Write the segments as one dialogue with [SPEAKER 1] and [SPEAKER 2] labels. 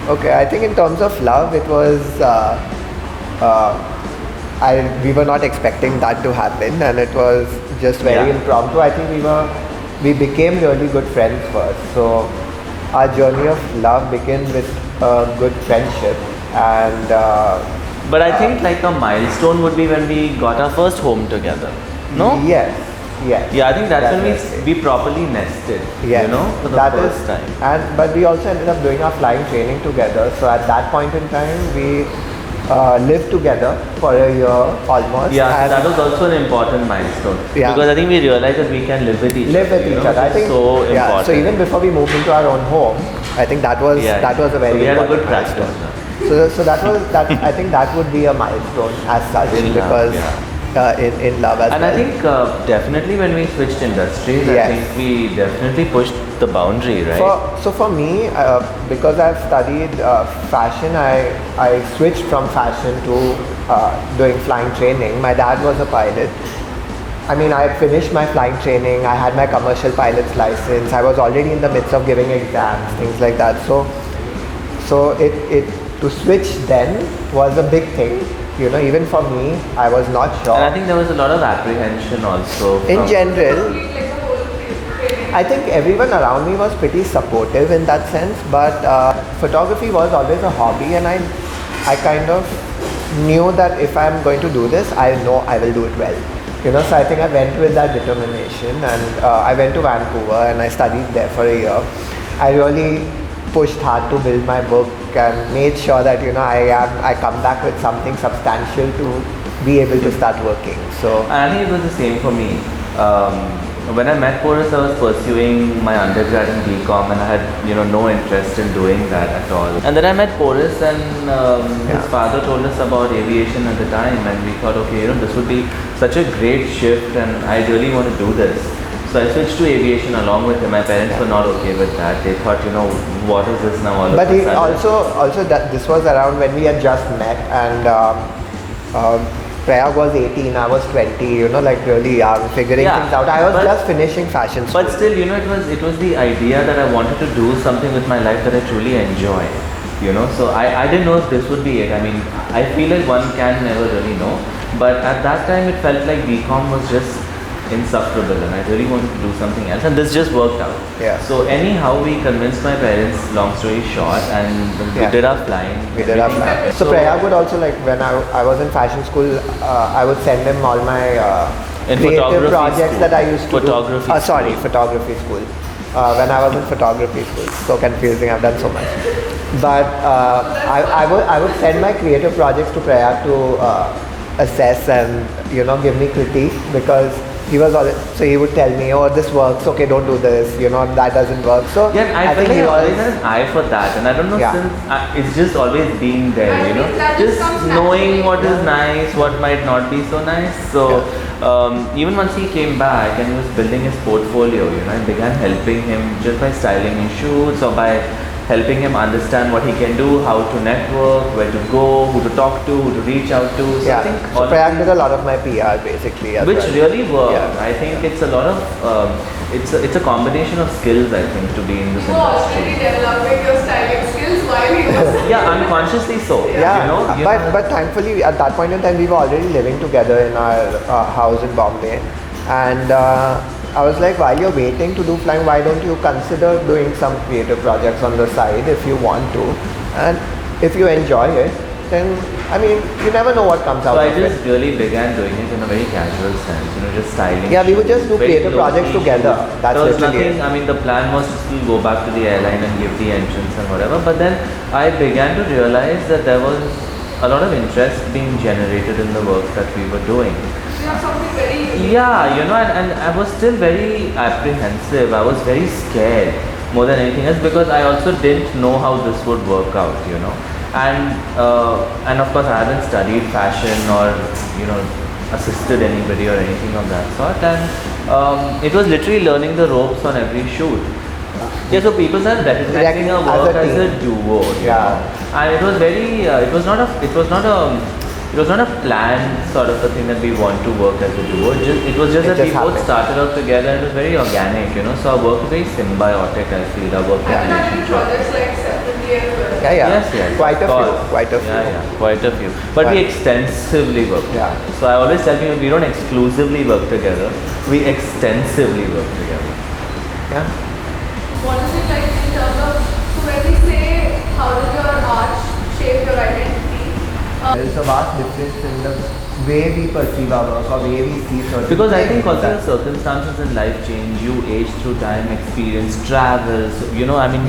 [SPEAKER 1] Okay, I think in terms of love, it was. We were not expecting that to happen, and it was just very impromptu. I think we became really good friends first. So our journey of love began with a good friendship, and.
[SPEAKER 2] But I think like a milestone would be when we got our first home together. No?
[SPEAKER 1] Yes.
[SPEAKER 2] Yeah, I think that's
[SPEAKER 1] definitely.
[SPEAKER 2] when we properly nested.
[SPEAKER 1] Yes,
[SPEAKER 2] You know, for the
[SPEAKER 1] that
[SPEAKER 2] first
[SPEAKER 1] is,
[SPEAKER 2] time.
[SPEAKER 1] but we also ended up doing our flying training together. So at that point in time, we lived together for a year almost.
[SPEAKER 2] Yeah, so that was also an important milestone.
[SPEAKER 1] Yeah.
[SPEAKER 2] Because I think we realized that we can live with each other.
[SPEAKER 1] I think
[SPEAKER 2] so important.
[SPEAKER 1] So even before we moved into our own home, I think that was a very
[SPEAKER 2] we had a
[SPEAKER 1] important
[SPEAKER 2] good practice.
[SPEAKER 1] milestone. So that was that. I think that would be a milestone as such because. In love as
[SPEAKER 2] and
[SPEAKER 1] well.
[SPEAKER 2] I think definitely when we switched industries, I think we definitely pushed the boundary, right?
[SPEAKER 1] So for me, because I've studied fashion, I switched from fashion to doing flying training. My dad was a pilot. I mean, I finished my flying training. I had my commercial pilot's license. I was already in the midst of giving exams, things like that. So it to switch then was a big thing. You know, even for me, I was not sure.
[SPEAKER 2] And I think there was a lot of apprehension also.
[SPEAKER 1] In general, I think everyone around me was pretty supportive in that sense, but photography was always a hobby, and I kind of knew that if I'm going to do this, I know I will do it well. You know, so I think I went with that determination, and I went to Vancouver and I studied there for a year. I really pushed hard to build my book and made sure that I come back with something substantial to be able to start working. So
[SPEAKER 2] and I think it was the same for me. When I met Porus, I was pursuing my undergrad in BCom, and I had no interest in doing that at all. And then I met Porus, and his father told us about aviation at the time, and we thought, okay, this would be such a great shift, and I really want to do this. So I switched to aviation along with him. My parents were not okay with that. They thought, what is this now? All
[SPEAKER 1] but
[SPEAKER 2] of a sudden?
[SPEAKER 1] also that this was around when we had just met, and Prayag was 18, I was 20. Like really young, figuring things out. I was just finishing fashion school.
[SPEAKER 2] But still, it was the idea that I wanted to do something with my life that I truly enjoy. So I didn't know if this would be it. I mean, I feel like one can never really know. But at that time, it felt like BCom was just insufferable, and I really wanted to do something else, and this just worked out.
[SPEAKER 1] Yeah.
[SPEAKER 2] So anyhow, we convinced my parents, long story short, and we did our flying.
[SPEAKER 1] So Prayag would also, like, when I was in fashion school, I would send him all my creative projects that I used to do. Photography school. When I was in photography school. So confusing, I've done so much. But I would send my creative projects to Prayag to assess and give me critique, because he would tell me, oh, this works, okay, don't do this, that doesn't work. So
[SPEAKER 2] I feel like he always had an eye for that, and I don't know, since it's just always been there, just knowing what is nice, what might not be so nice. So even once he came back and he was building his portfolio, I began helping him just by styling his shoots, or by helping him understand what he can do, how to network, where to go, who to talk to, who to reach out to. So I think
[SPEAKER 1] Prayag did a lot of my PR basically.
[SPEAKER 2] Which really worked. Yeah. I think it's a lot of, it's a combination of skills, I think, to be in this industry.
[SPEAKER 3] Already developing your styling skills while he was
[SPEAKER 2] unconsciously so.
[SPEAKER 1] But thankfully at that point in time we were already living together in our house in Bombay, and I was like, while you're waiting to do flying, why don't you consider doing some creative projects on the side if you want to, and if you enjoy it, then I mean, you never know what comes out of it.
[SPEAKER 2] So I just really began doing it in a very casual sense, just styling.
[SPEAKER 1] Yeah, we would just do creative projects together. That's
[SPEAKER 2] there was nothing. I mean, the plan was to still go back to the airline and give the entrance and whatever. But then I began to realize that there was a lot of interest being generated in the work that we were doing.
[SPEAKER 3] Something very
[SPEAKER 2] and I was still very apprehensive. I was very scared more than anything else, because I also didn't know how this would work out, and of course I haven't studied fashion or assisted anybody or anything of that sort, and it was literally learning the ropes on every shoot. Yeah, so people started recognizing our work as a duo, and it was very, it was not a planned sort of a thing that we want to work as a duo. It was just that we both started out together, and it was very organic, So our work was very symbiotic, I feel, our work
[SPEAKER 3] relationship. Projects like separately as well.
[SPEAKER 1] Yeah, yeah.
[SPEAKER 2] Yes,
[SPEAKER 1] Quite
[SPEAKER 2] of
[SPEAKER 1] a few.
[SPEAKER 2] course.
[SPEAKER 1] Quite a few.
[SPEAKER 2] Yeah, quite a few. But we extensively work.
[SPEAKER 1] Yeah.
[SPEAKER 2] So I always tell people we don't exclusively work together. We extensively work together.
[SPEAKER 1] Yeah.
[SPEAKER 3] What is it like in terms of, so when we say how does your art shape your identity?
[SPEAKER 1] There is a vast difference in the way we perceive our work or way we see certain
[SPEAKER 2] Because I think
[SPEAKER 1] things.
[SPEAKER 2] also your circumstances in life change, you age through time, experience, travels, we
[SPEAKER 1] You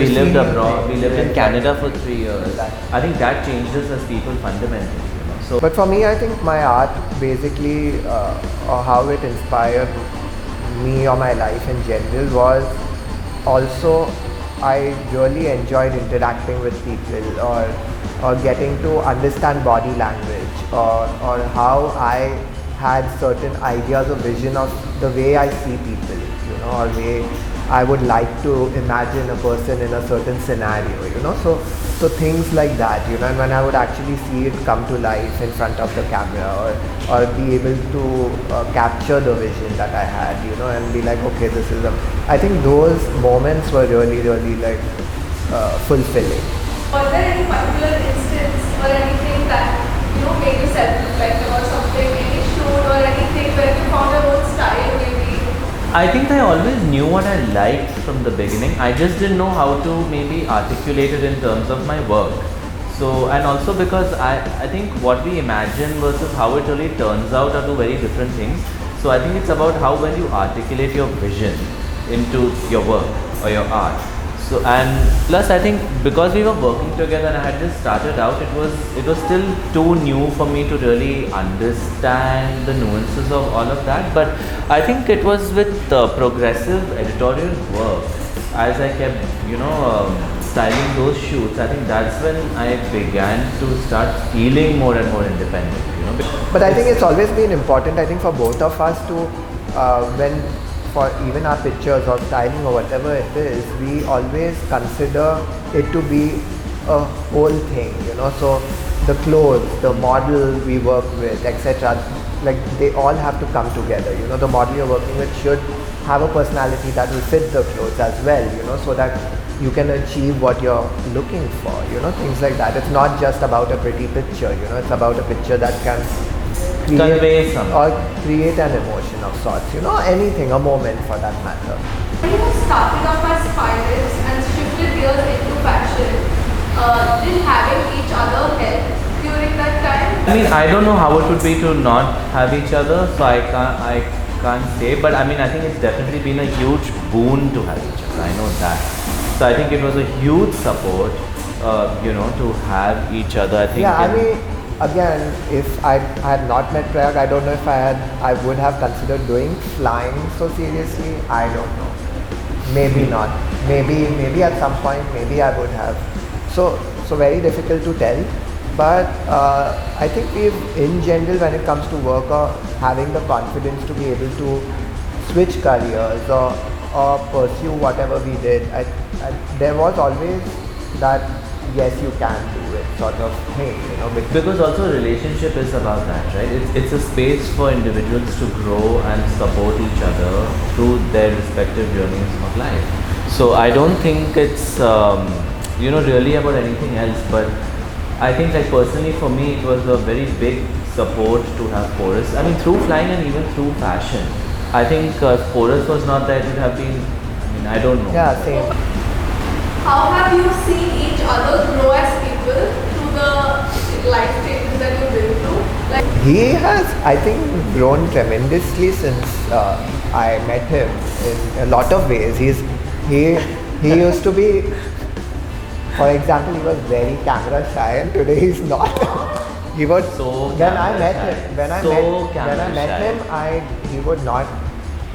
[SPEAKER 1] see
[SPEAKER 2] lived
[SPEAKER 1] new
[SPEAKER 2] abroad, we
[SPEAKER 1] things,
[SPEAKER 2] lived in
[SPEAKER 1] yeah.
[SPEAKER 2] Canada for 3 years.
[SPEAKER 1] Exactly.
[SPEAKER 2] I think that changes us people fundamentally. So,
[SPEAKER 1] But for me, I think my art basically, or how it inspired me or my life in general was also I really enjoyed interacting with people or getting to understand body language or how I had certain ideas or vision of the way I see people, or way I would like to imagine a person in a certain scenario, so things like that, and when I would actually see it come to life in front of the camera or be able to capture the vision that I had, and be like, okay, this is I think those moments were really, really like fulfilling.
[SPEAKER 3] Was there any particular instance or anything that made you self-reflective or something, any shoot or anything where you found your own style maybe?
[SPEAKER 2] I think I always knew what I liked from the beginning. I just didn't know how to maybe articulate it in terms of my work. So, and also because I think what we imagine versus how it really turns out are two very different things. So I think it's about how well you articulate your vision into your work or your art. So, and plus I think because we were working together and I had just started out, it was still too new for me to really understand the nuances of all of that. But I think it was with progressive editorial work, as I kept, styling those shoots, I think that's when I began to start feeling more and more independent,
[SPEAKER 1] But I think it's always been important, I think, for both of us to, when for even our pictures or styling or whatever it is, we always consider it to be a whole thing, so the clothes, the model we work with, etc., like they all have to come together, the model you're working with should have a personality that will fit the clothes as well, so that you can achieve what you're looking for, things like that. It's not just about a pretty picture, it's about a picture that can
[SPEAKER 2] Convey something.
[SPEAKER 1] or create an emotion of sorts, anything, a moment for that matter.
[SPEAKER 3] When you started off as stylists and shifted gears into fashion, did having each other help during that time?
[SPEAKER 2] I mean, I don't know how it would be to not have each other, so I can't say, but I mean, I think it's definitely been a huge boon to have each other. I know that. So I think it was a huge support, to have each other. I think.
[SPEAKER 1] Yeah, I mean, again, if I had not met Prayag, I don't know if I would have considered doing flying so seriously. I don't know. Maybe not. Maybe at some point, maybe I would have. So very difficult to tell. But I think in general, when it comes to work or having the confidence to be able to switch careers or pursue whatever we did, there was always that yes, you can do it sort of thing,
[SPEAKER 2] Because also relationship is about that, right? It's a space for individuals to grow and support each other through their respective journeys of life. So I don't think it's really about anything else, but I think like personally for me it was a very big support to have Porus. I mean through flying and even through fashion. I think if Porus was not there, it would have been, I don't know.
[SPEAKER 1] Yeah, same.
[SPEAKER 3] How have you seen each other grow as people through the life stages that you've been through? Like,
[SPEAKER 1] He has, I think, grown tremendously since I met him in a lot of ways. He used to be, for example, he was very camera shy, and today he's not. He was
[SPEAKER 2] So
[SPEAKER 1] when I
[SPEAKER 2] camera
[SPEAKER 1] met
[SPEAKER 2] shy.
[SPEAKER 1] him. When I
[SPEAKER 2] So
[SPEAKER 1] met
[SPEAKER 2] camera shy.
[SPEAKER 1] he would not.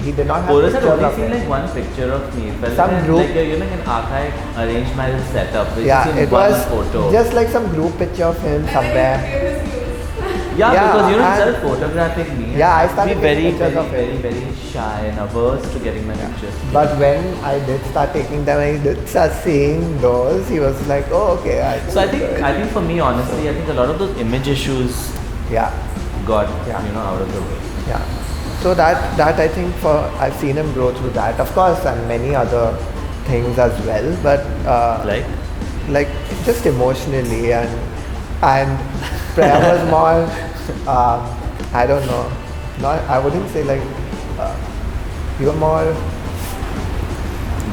[SPEAKER 1] He did not have
[SPEAKER 2] Porus had
[SPEAKER 1] pictures
[SPEAKER 2] only
[SPEAKER 1] of
[SPEAKER 2] seen
[SPEAKER 1] him.
[SPEAKER 2] like one picture of me. It felt
[SPEAKER 1] Some
[SPEAKER 2] like,
[SPEAKER 1] group-
[SPEAKER 2] like an archive arranged marriage setup. Which
[SPEAKER 1] Yeah,
[SPEAKER 2] is in
[SPEAKER 1] it
[SPEAKER 2] one
[SPEAKER 1] was
[SPEAKER 2] photo.
[SPEAKER 1] just like some group picture of him
[SPEAKER 3] and
[SPEAKER 1] somewhere.
[SPEAKER 3] then you gave his news.
[SPEAKER 2] Yeah,
[SPEAKER 1] Yeah,
[SPEAKER 2] because you
[SPEAKER 1] and-
[SPEAKER 2] started photographing me.
[SPEAKER 1] Yeah, I
[SPEAKER 2] and
[SPEAKER 1] started
[SPEAKER 2] be
[SPEAKER 1] taking
[SPEAKER 2] very,
[SPEAKER 1] pictures
[SPEAKER 2] very,
[SPEAKER 1] of
[SPEAKER 2] very,
[SPEAKER 1] it.
[SPEAKER 2] very shy and averse to getting my pictures.
[SPEAKER 1] But when I did start taking them and he did start seeing those, he was like, oh, okay.
[SPEAKER 2] So I think for me, honestly, I think a lot of those image issues
[SPEAKER 1] Yeah,
[SPEAKER 2] got
[SPEAKER 1] Yeah.
[SPEAKER 2] out of the way.
[SPEAKER 1] yeah. So that I think I've seen him grow through that, of course, and many other things as well. But
[SPEAKER 2] Like
[SPEAKER 1] like just emotionally, and Prayag was more, I don't know, not, I wouldn't say like, you were more,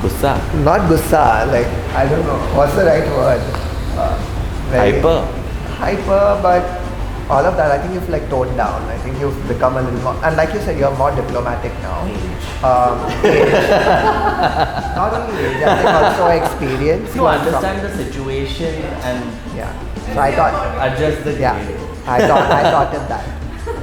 [SPEAKER 2] Gussa.
[SPEAKER 1] not gussa, like, I don't know, what's the right word? Very hyper, but all of that, I think you've like toned down. I think you've become a little more, and like you said, you're more diplomatic now. Age. Not only age, I think also experience.
[SPEAKER 2] To understand the situation and
[SPEAKER 1] Yeah. So I thought,
[SPEAKER 2] adjust the
[SPEAKER 1] yeah,
[SPEAKER 2] game.
[SPEAKER 1] I taught him that.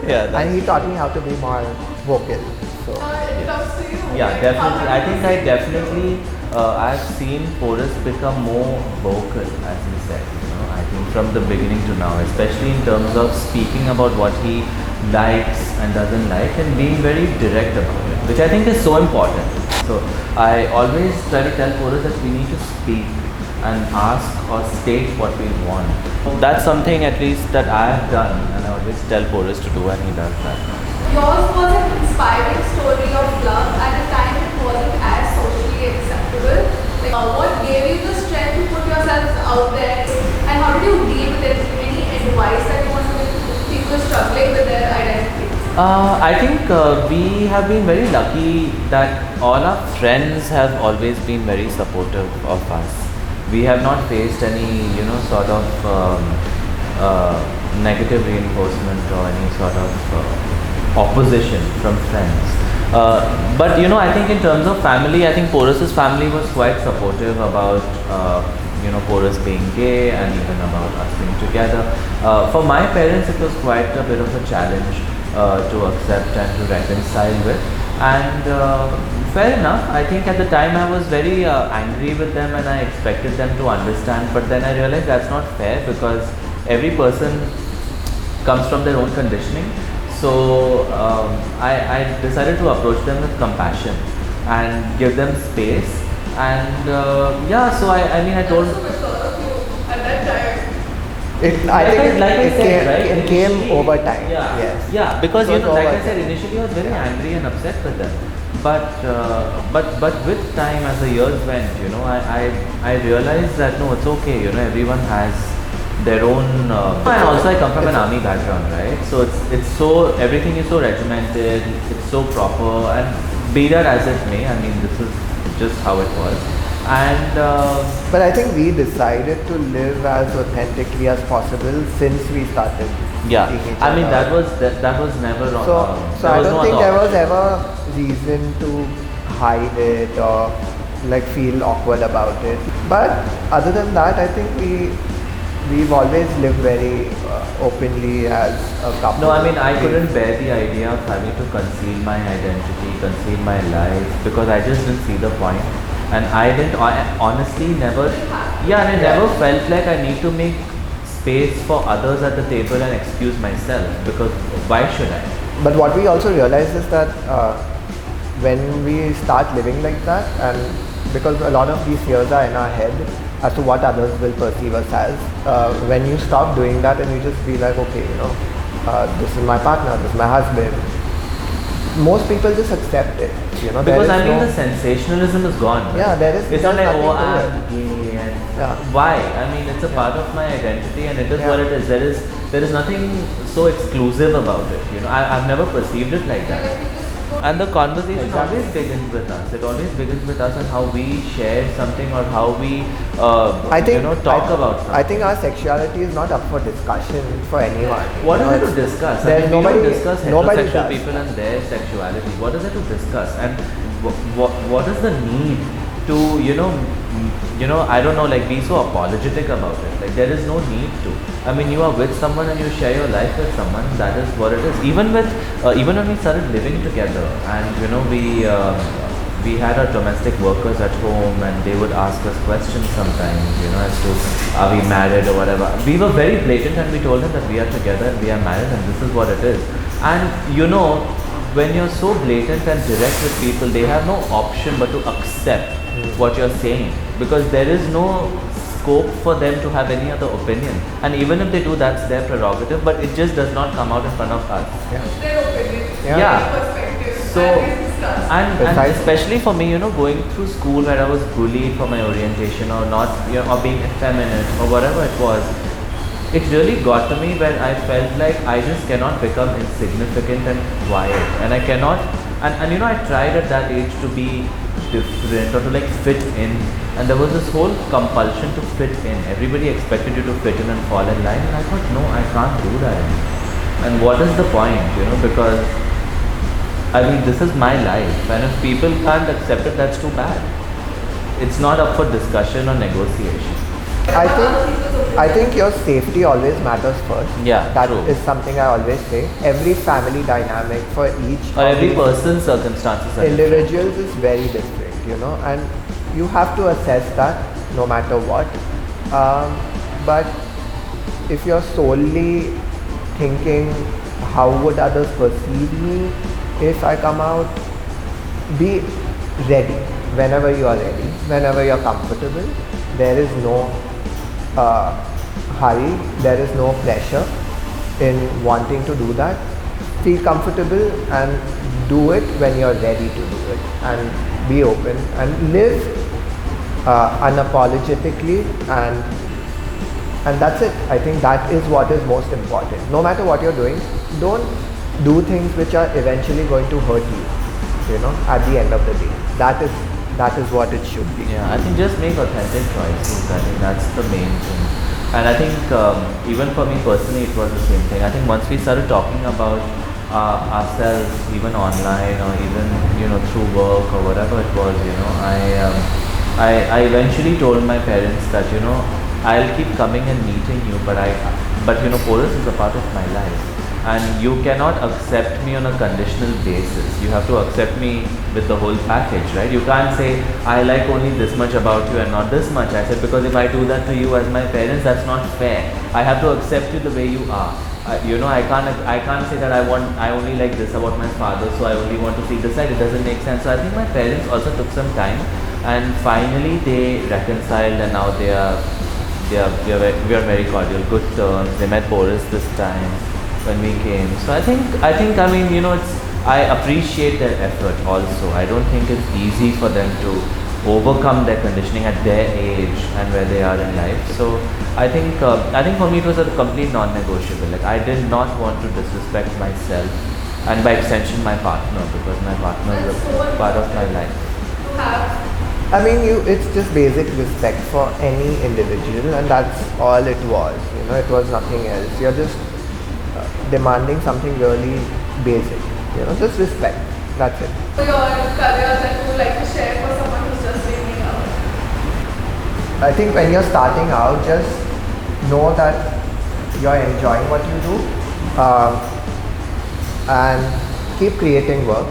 [SPEAKER 2] Yeah,
[SPEAKER 1] And he taught me how to be more vocal. So
[SPEAKER 3] It comes to you.
[SPEAKER 2] yeah, definitely. I think I definitely, I've seen Porus become more vocal, as he said. I think from the beginning to now, especially in terms of speaking about what he likes and doesn't like, and being very direct about it, which I think is so important. So I always try to tell Porus that we need to speak and ask or state what we want. That's something at least that I have done, and I always tell Porus to do, and he does that.
[SPEAKER 3] Yours was an inspiring story of love at a time it wasn't as socially acceptable. Like, what gave you the strength to put yourselves out there, and how did you deal with it? Any advice that you want to give to people struggling with their identity?
[SPEAKER 2] I think we have been very lucky that all our friends have always been very supportive of us. We have not faced any, sort of negative reinforcement or any sort of opposition from friends. But I think in terms of family, I think Porus's family was quite supportive about Porus being gay and even about us being together. For my parents, it was quite a bit of a challenge to accept and to reconcile with. And fair enough, I think at the time I was very angry with them and I expected them to understand, but then I realized that's not fair because every person comes from their own conditioning. So I decided to approach them with compassion and give them space. And so I told.
[SPEAKER 3] So mature of you at that time.
[SPEAKER 1] It came over time.
[SPEAKER 2] Yeah,
[SPEAKER 1] Yes.
[SPEAKER 2] yeah, because
[SPEAKER 1] It was
[SPEAKER 2] like
[SPEAKER 1] over
[SPEAKER 2] I said,
[SPEAKER 1] time.
[SPEAKER 2] initially I was very angry and upset with them. But with time, as the years went, I realized that no, it's okay. Everyone has their own. And also, I come from an army background, right? So it's so everything is so regimented, it's so proper, and be that as it may, I mean, this is just how it was. And
[SPEAKER 1] But I think we decided to live as authentically as possible since we started.
[SPEAKER 2] yeah,
[SPEAKER 1] seeing each
[SPEAKER 2] I mean
[SPEAKER 1] other.
[SPEAKER 2] that was never wrong.
[SPEAKER 1] So
[SPEAKER 2] there
[SPEAKER 1] I
[SPEAKER 2] was
[SPEAKER 1] don't
[SPEAKER 2] no
[SPEAKER 1] think
[SPEAKER 2] other
[SPEAKER 1] there was
[SPEAKER 2] option.
[SPEAKER 1] ever reason to hide it or like feel awkward about it. But other than that, I think we've always lived very openly as a couple.
[SPEAKER 2] No, I mean, I couldn't bear the idea of having to conceal my identity, conceal my life, because I just didn't see the point. And I honestly never, and I never felt like I need to make space for others at the table and excuse myself, because why should I?
[SPEAKER 1] But what we also realize is that when we start living like that, and because a lot of these fears are in our head as to what others will perceive us as, when you stop doing that and you just be like, okay, this is my partner, this is my husband, most people just accept it.
[SPEAKER 2] Because I mean, the sensationalism is gone. Right?
[SPEAKER 1] Yeah, there is.
[SPEAKER 2] It's not like,
[SPEAKER 1] nothing
[SPEAKER 2] oh,
[SPEAKER 1] to
[SPEAKER 2] I'm
[SPEAKER 1] it.
[SPEAKER 2] gay, and
[SPEAKER 1] Yeah.
[SPEAKER 2] why? I mean, it's a part of my identity, and it is what it is. There is nothing so exclusive about it. I've never perceived it like that. And the conversation always begins with us. It always begins with us and how we share something or how we, talk about something.
[SPEAKER 1] I think our sexuality is not up for discussion for anyone.
[SPEAKER 2] What is there to discuss?
[SPEAKER 1] There's
[SPEAKER 2] we don't
[SPEAKER 1] nobody-
[SPEAKER 2] discuss
[SPEAKER 1] nobody
[SPEAKER 2] heterosexual
[SPEAKER 1] does.
[SPEAKER 2] people and their sexuality. What is there to discuss? And what is the need to, I don't know, like be so apologetic about it? Like there is no need to. I mean, you are with someone and you share your life with someone. That is what it is. Even when we started living together, and we had our domestic workers at home, and they would ask us questions sometimes, as to are we married or whatever. We were very blatant and we told them that we are together and we are married and this is what it is. And when you're so blatant and direct with people, they have no option but to accept what you're saying, because there is no scope for them to have any other opinion. And even if they do, that's their prerogative, but it just does not come out in front of us.
[SPEAKER 1] Yeah.
[SPEAKER 3] Their opinion.
[SPEAKER 1] Yeah.
[SPEAKER 2] Yeah.
[SPEAKER 3] Their perspective.
[SPEAKER 2] So-
[SPEAKER 3] And it's discuss.
[SPEAKER 2] And especially for me, going through school where I was bullied for my orientation or not, or being effeminate or whatever it was, it really got to me when I felt like I just cannot become insignificant and quiet, and I cannot, and I tried at that age to be different or to like fit in, and there was this whole compulsion to fit in. Everybody expected you to fit in and fall in line, and I thought, no, I can't do that anymore. And what is the point, because this is my life, and if people can't accept it, that's too bad. It's not up for discussion or negotiation.
[SPEAKER 1] I think your safety always matters first.
[SPEAKER 2] Yeah,
[SPEAKER 1] that
[SPEAKER 2] true.
[SPEAKER 1] is something I always say. Every family dynamic for each
[SPEAKER 2] Or every person's circumstances are
[SPEAKER 1] individuals is very different, and you have to assess that no matter what. But if you're solely thinking how would others perceive me if I come out, be ready whenever you are ready, whenever you're comfortable. There is no hurry, there is no pressure in wanting to do that. Feel comfortable and do it when you're ready to do it, and be open and live unapologetically, and that's it. I think that is what is most important. No matter what you're doing, don't do things which are eventually going to hurt you, at the end of the day. That is what it should be.
[SPEAKER 2] Yeah, I think just make authentic choices. I think that's the main thing. And I think even for me personally, it was the same thing. I think once we started talking about ourselves, even online or even through work or whatever it was, I eventually told my parents that I'll keep coming and meeting you, but Porus is a part of my life. And you cannot accept me on a conditional basis. You have to accept me with the whole package, right? You can't say, I like only this much about you and not this much. I said, because if I do that to you as my parents, that's not fair. I have to accept you the way you are. I can't say that I only like this about my father, so I only want to see this side. It doesn't make sense. So I think my parents also took some time, and finally they reconciled, and now we are very cordial, good terms. They met Porus this time when we came. So I think I appreciate their effort also. I don't think it's easy for them to overcome their conditioning at their age and where they are in life. So I think for me it was a complete non-negotiable. Like, I did not want to disrespect myself and by extension my partner, because my partner is a part of my life.
[SPEAKER 1] It's just basic respect for any individual, and that's all it was. It was nothing else. You're just demanding something really basic, just respect. That's it.
[SPEAKER 3] For your career that you would like to share for someone who's just beginning out?
[SPEAKER 1] I think when you're starting out, just know that you're enjoying what you do, and keep creating work.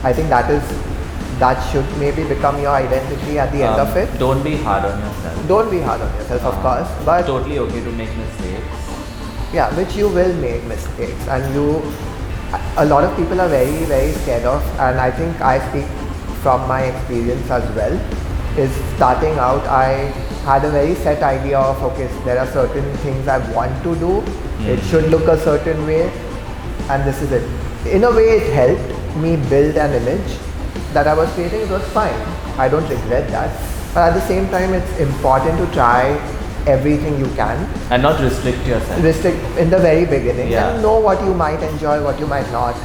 [SPEAKER 1] I think that should maybe become your identity at the end of it.
[SPEAKER 2] Don't be hard on yourself.
[SPEAKER 1] Don't be hard on yourself, of course, but
[SPEAKER 2] totally okay to make mistakes.
[SPEAKER 1] Yeah, which you will make mistakes, and a lot of people are very, very scared of, and I think I speak from my experience as well, is starting out, I had a very set idea of, okay, there are certain things I want to do, it should look a certain way, and this is it. In a way, it helped me build an image that I was creating. It was fine. I don't regret that. But at the same time, it's important to try everything you can.
[SPEAKER 2] And not restrict yourself.
[SPEAKER 1] Restrict in the very beginning.
[SPEAKER 2] Yeah.
[SPEAKER 1] And know what you might enjoy, what you might not.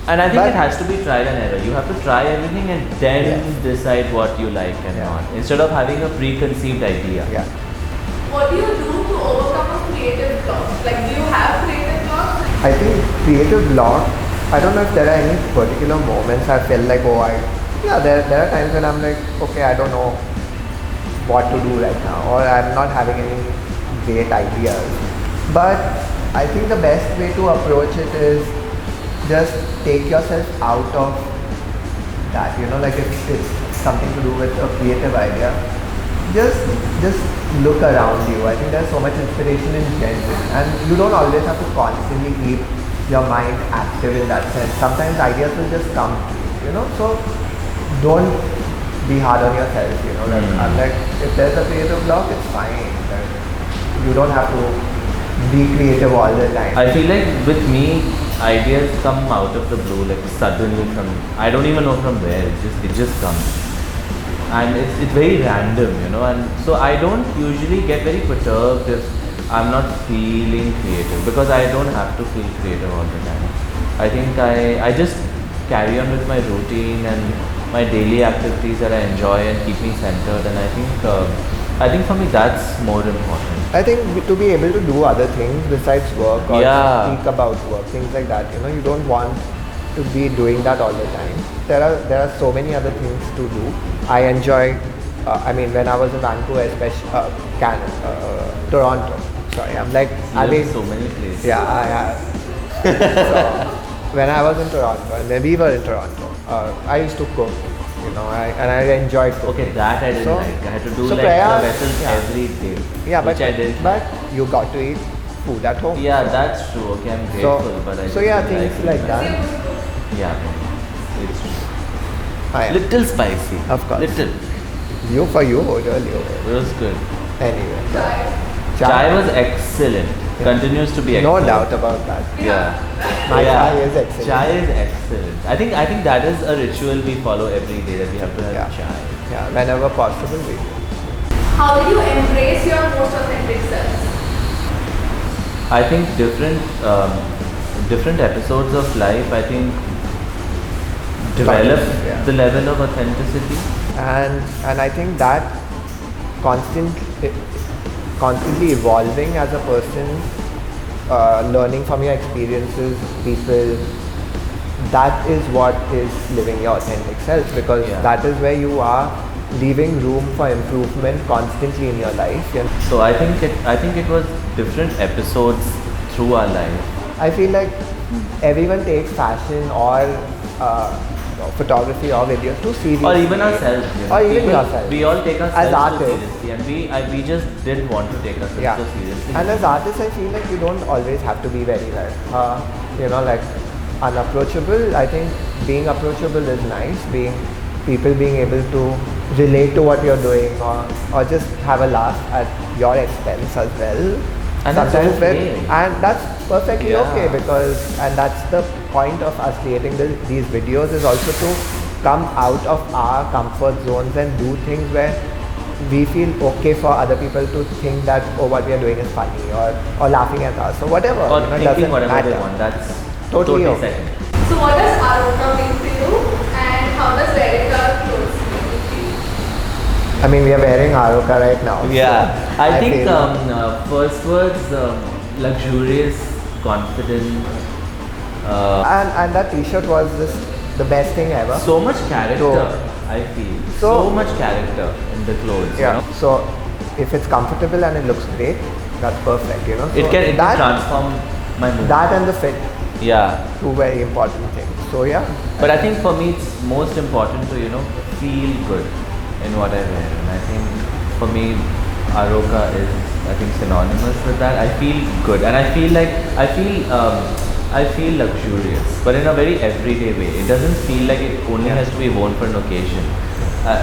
[SPEAKER 2] And I think it has to be trial and error. You have to try everything and then decide what you like and not. Instead of having a preconceived idea.
[SPEAKER 1] Yeah.
[SPEAKER 3] What do you do to overcome a creative block? Like, do you have creative blocks?
[SPEAKER 1] I think creative block, I don't know if there are any particular moments I feel like, there are times when I'm like, okay, I don't know what to do right now, or I'm not having any great ideas. But I think the best way to approach it is just take yourself out of that, like if it's something to do with a creative idea, just look around you. I think there's so much inspiration in general, and you don't always have to constantly keep your mind active in that sense. Sometimes ideas will just come to you, so don't be hard on yourself, I'm like, if there's a creative block, it's fine. You don't have to be creative all the time.
[SPEAKER 2] I feel like with me, ideas come out of the blue, like suddenly from, I don't even know from where, it just comes. And it's very random, you know, and so I don't usually get very perturbed if I'm not feeling creative, because I don't have to feel creative all the time. I think I just carry on with my routine and my daily activities that I enjoy and keep me centered, and I think for me that's more important.
[SPEAKER 1] I think to be able to do other things besides work or speak about work, things like that, you know, you don't want to be doing that all the time. There are so many other things to do. I enjoy, I mean, when I was in Vancouver, especially Toronto. Sorry, I'm like,
[SPEAKER 2] I mean, so many places.
[SPEAKER 1] Yeah, I have. So, when I was in Toronto, and then we were in Toronto, I used to cook, you know, and I enjoyed cooking.
[SPEAKER 2] Okay, that I didn't like. I had to do like
[SPEAKER 1] Prayag,
[SPEAKER 2] the vessels every day.
[SPEAKER 1] Yeah,
[SPEAKER 2] which I did.
[SPEAKER 1] But you got to eat food at home.
[SPEAKER 2] Yeah, that's true. Okay, I'm grateful, but I
[SPEAKER 1] so yeah, things like that.
[SPEAKER 2] Yeah, it's
[SPEAKER 1] I
[SPEAKER 2] little spicy.
[SPEAKER 1] Of course.
[SPEAKER 2] Little.
[SPEAKER 1] For you, really.
[SPEAKER 2] It was good.
[SPEAKER 1] Anyway.
[SPEAKER 2] Chai was excellent. Continues to be excellent.
[SPEAKER 1] No doubt about that.
[SPEAKER 2] Yeah.
[SPEAKER 1] My chai is excellent.
[SPEAKER 2] Chai is excellent. I think that is a ritual we follow every day, that we have to have chai.
[SPEAKER 1] Yeah, whenever possible we do.
[SPEAKER 3] How did you embrace your most authentic self?
[SPEAKER 2] I think different episodes of life, I think, develop the level of authenticity.
[SPEAKER 1] And I think that constantly evolving as a person, learning from your experiences, people, that is what is living your authentic self, because that is where you are leaving room for improvement constantly in your life.
[SPEAKER 2] So I think it was different episodes through our life.
[SPEAKER 1] I feel like everyone takes fashion or photography or videos too seriously.
[SPEAKER 2] Or even ourselves. You know.
[SPEAKER 1] Or even yourself.
[SPEAKER 2] We all take ourselves
[SPEAKER 1] as artists.
[SPEAKER 2] so seriously, and we just didn't want to take ourselves so seriously.
[SPEAKER 1] And as artists, I feel like you don't always have to be very like unapproachable. I think being approachable is nice. People being able to relate to what you're doing, or just have a laugh at your expense as well.
[SPEAKER 2] And
[SPEAKER 1] sometimes
[SPEAKER 2] that's okay.
[SPEAKER 1] And that's perfectly okay, and that's the point of us creating these videos, is also to come out of our comfort zones and do things where we feel okay for other people to think that what we are doing is funny, or laughing at us, or whatever.
[SPEAKER 2] Or thinking whatever
[SPEAKER 1] matter.
[SPEAKER 2] they want. That's
[SPEAKER 1] totally okay.
[SPEAKER 2] Second.
[SPEAKER 3] So what does Aroka mean to you, and how does wearing our clothes make you feel?
[SPEAKER 1] I mean, we are wearing Aroka right now.
[SPEAKER 2] Yeah,
[SPEAKER 1] so
[SPEAKER 2] I think first words, luxurious, confident.
[SPEAKER 1] And that t-shirt was the best thing ever.
[SPEAKER 2] So much character, I feel. So much character in the clothes.
[SPEAKER 1] Yeah.
[SPEAKER 2] You know?
[SPEAKER 1] So if it's comfortable and it looks great, that's perfect. You know. So
[SPEAKER 2] it can transform my mood.
[SPEAKER 1] That and the fit.
[SPEAKER 2] Yeah.
[SPEAKER 1] Two very important things. So yeah.
[SPEAKER 2] But I think for me it's most important to feel good in what I wear, and I think for me Aroka is synonymous with that. I feel good, and I feel luxurious, but in a very everyday way. It doesn't feel like it only has to be worn for an occasion.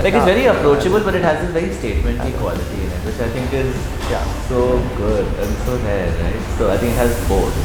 [SPEAKER 2] It's very approachable, but it has this very statementy quality in it, which I think is so good and so rare, right? So I think it has both.